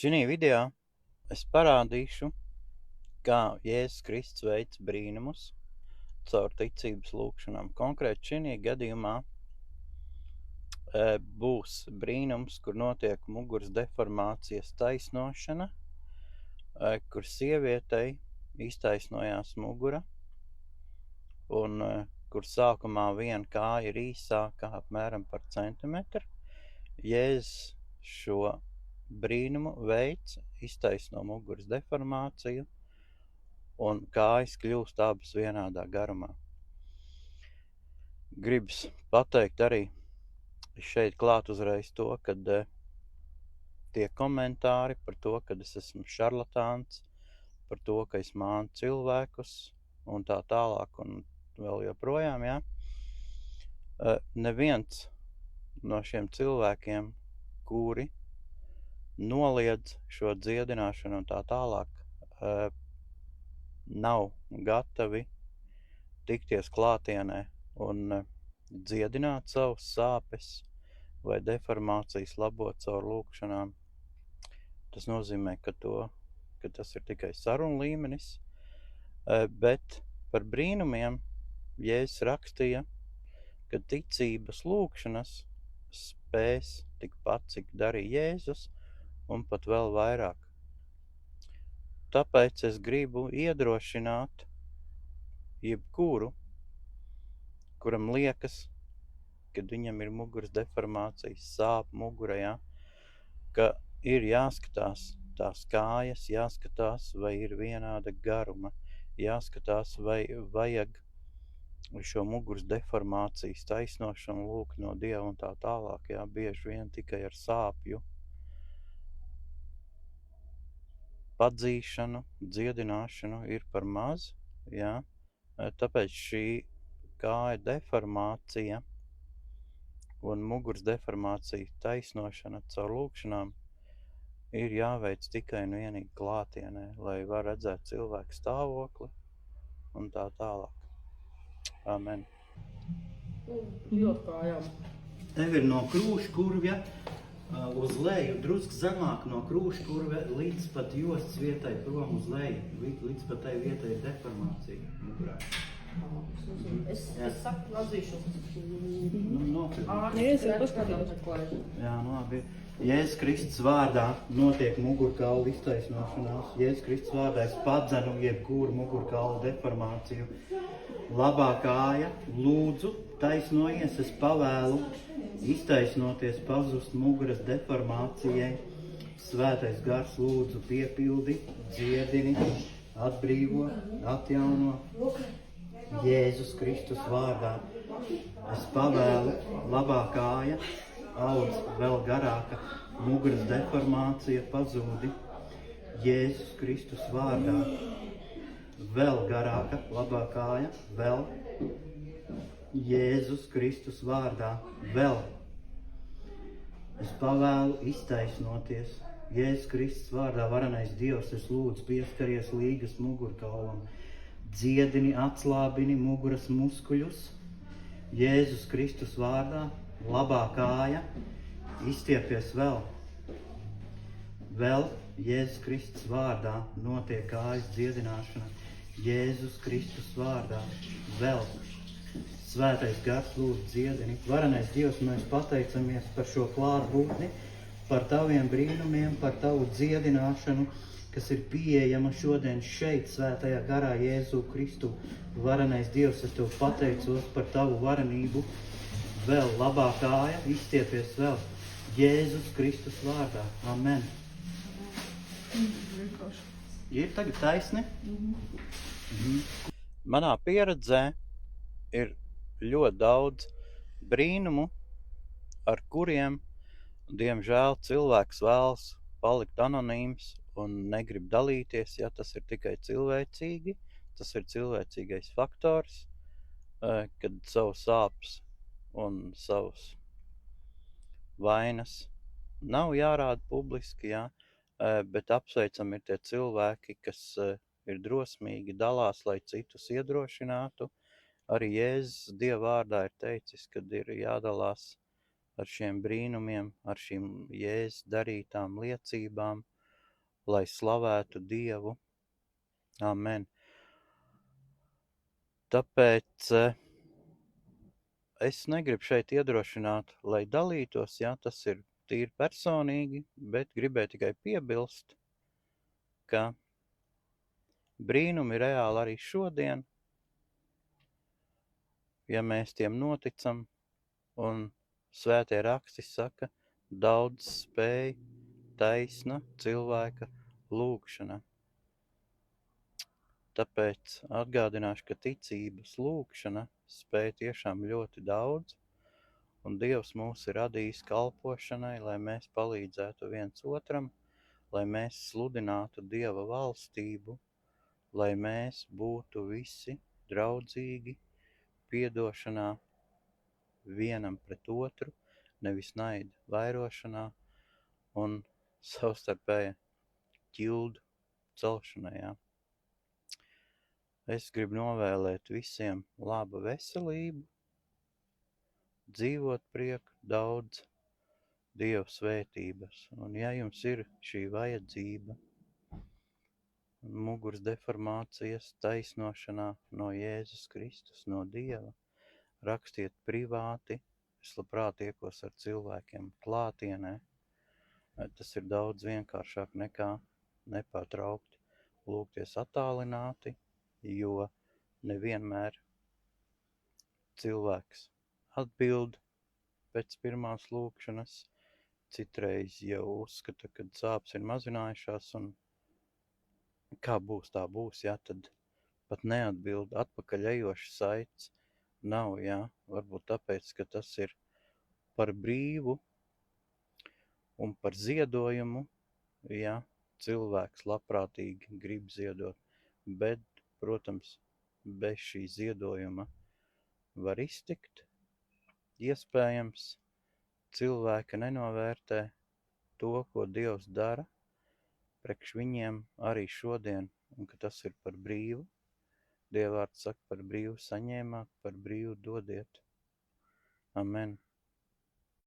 Šī video es parādīšu, kā Jēzus Kristus veic brīnumus caur ticības lūkšanām. Konkrēti šī gadījumā būs brīnums, kur notiek muguras deformācijas taisnošana, kur sievietei iztaisnojās mugura un kur sākumā viena kāja ir īsāka apmēram par centimetru. Jēzus šo brīnumu veids, iztaisno muguras deformāciju un kājas kļūst abas vienādā garumā. Gribas pateikt arī šeit klāt uzreiz to, kad tie komentāri par to, kad es esmu šarlatāns, par to, ka es mānu cilvēkus un tā tālāk un vēl joprojām, ja? Neviens no šiem cilvēkiem, kuri noliedz šo dziedināšanu un tā tālāk, nav gatavi tikties klātienē un dziedināt savus sāpes vai deformācijas labot caur lūkšanām. Tas nozīmē, ka tas ir tikai sarunu līmenis, bet par brīnumiem Jēzus rakstīja, ka ticības lūkšanas spēs tikpat, cik darīja Jēzus, un pat vēl vairāk. Tāpēc es gribu iedrošināt jebkuru, kuram liekas, kad viņam ir muguras deformācijas, sāp mugurā, ja, ka ir jāskatās tās kājas, jāskatās, vai ir vienāda garuma, jāskatās, vai vajag šo muguras deformācijas taisnošanu lūgt no Dieva un tā tālāk, ja, bieži vien tikai ar sāpju padzīšanu, dziedināšanu ir par maz, ja? Tāpēc šī kāja deformācija un muguras deformācija taisnošana caur lūkšanām ir jāveic tikai un vienīgi klātienē, lai var redzēt cilvēku stāvokli un tā tālāk. Amen. Ļoti kājām. Tev ir no krūškurvja uz leju, drusku zemāk no krūškurve līdz pat jostas vietai prom uz leju. Līdz pat tai vietai ir deformācija mugurā. Es saku, atzīšu. Jā, labi. Jēzus Kristus vārdā notiek mugurkaulu iztaisnošanās. Jēzus Kristus vārdā es padzenu jebkuru mugurkaulu deformāciju. Labā kāja, lūdzu, taisnojies, es pavēlu iztaisnoties, pazust muguras deformācijai. Svētais gars lūdzu piepildi, dziedini, atbrīvo, atjauno. Jēzus Kristus vārdā es pavēlu, labā kāja, audz vēl garāka, muguras deformācija pazūdi. Jēzus Kristus vārdā vēl garāka, labā kāja, vēl. Jēzus Kristus vārdā vēl. Es pavēlu iztaisnoties. Jēzus Kristus vārdā varenais Dievs, es lūdzu pieskaries līgas mugurkaulam. Dziedini, atslābini muguras muskuļus. Jēzus Kristus vārdā, labā kāja, izstiepies vēl. Vēl Jēzus Kristus vārdā notiek kājas dziedināšana. Jēzus Kristus vārdā vēl. Svētais gars lūdzu dziedini. Varenais Dievs, mēs pateicamies par šo klātbūtni, par taviem brīnumiem, par tavu dziedināšanu, kas ir pieejama šodien šeit, svētajā garā Jēzu Kristu. Varenais Dievs, es tev pateicos par tavu varenību. Vēl labā kāja, izstiepies vēl. Jēzus Kristus vārdā. Amen. Ir tagad taisni? Manā pieredzē ir ļoti daudz brīnumu, ar kuriem, diemžēl, cilvēks vēlas palikt anonīms un negrib dalīties, ja tas ir tikai cilvēcīgi. Tas ir cilvēcīgais faktors, kad savus sāpes un savus vainas nav jārāda publiski, ja, bet apsveicam ir tie cilvēki, kas ir drosmīgi, dalās, lai citus iedrošinātu. Arī Jēzus Dieva vārdā ir teicis, kad ir jādalās ar šiem brīnumiem, ar šīm Jēzus darītām liecībām lai slavētu Dievu. Amen. Tāpēc es negribu šeit iedrošināt, lai dalītos, jā, tas ir tīri personīgi, bet gribēju tikai piebilst, ka brīnumi reāli arī šodien, ja mēs tiem noticam, un svētie raksti saka, daudz spēj taisna cilvēka lūgšana. Tāpēc atgādināšu, ka ticības lūgšana spēj tiešām ļoti daudz, un Dievs mūs ir radījis kalpošanai, lai mēs palīdzētu viens otram, lai mēs sludinātu Dieva valstību, lai mēs būtu visi draudzīgi, piedošanā vienam pret otru, nevis naida vairošanā un savstarpēja ķildu celšanai. Jā. Es gribu novēlēt visiem labu veselību, dzīvot prieku, daudz Dieva svētības. Un ja jums ir šī vajadzība, muguras deformācijas taisnošanā no Jēzus Kristus, no Dieva, rakstiet privāti. Es labprāt tiekos ar cilvēkiem klātienē. Tas ir daudz vienkāršāk nekā nepārtraukti lūgties attālināti, jo nevienmēr cilvēks atbild pēc pirmās lūgšanas, citreiz jau uzskata, kad sāpes ir mazinājušās un kā būs, tā būs, jā, tad pat neatbild, atpakaļ ejošas saites nav, jā, varbūt tāpēc, ka tas ir par brīvu un par ziedojumu, jā, cilvēks labprātīgi grib ziedot, bet, protams, bez šī ziedojuma var iztikt, iespējams, cilvēka nenovērtē to, ko Dievs dara priekš viņiem arī šodien, un ka tas ir par brīvu. Dievvārds saka, par brīvu saņēmāt, par brīvu dodiet. Amen.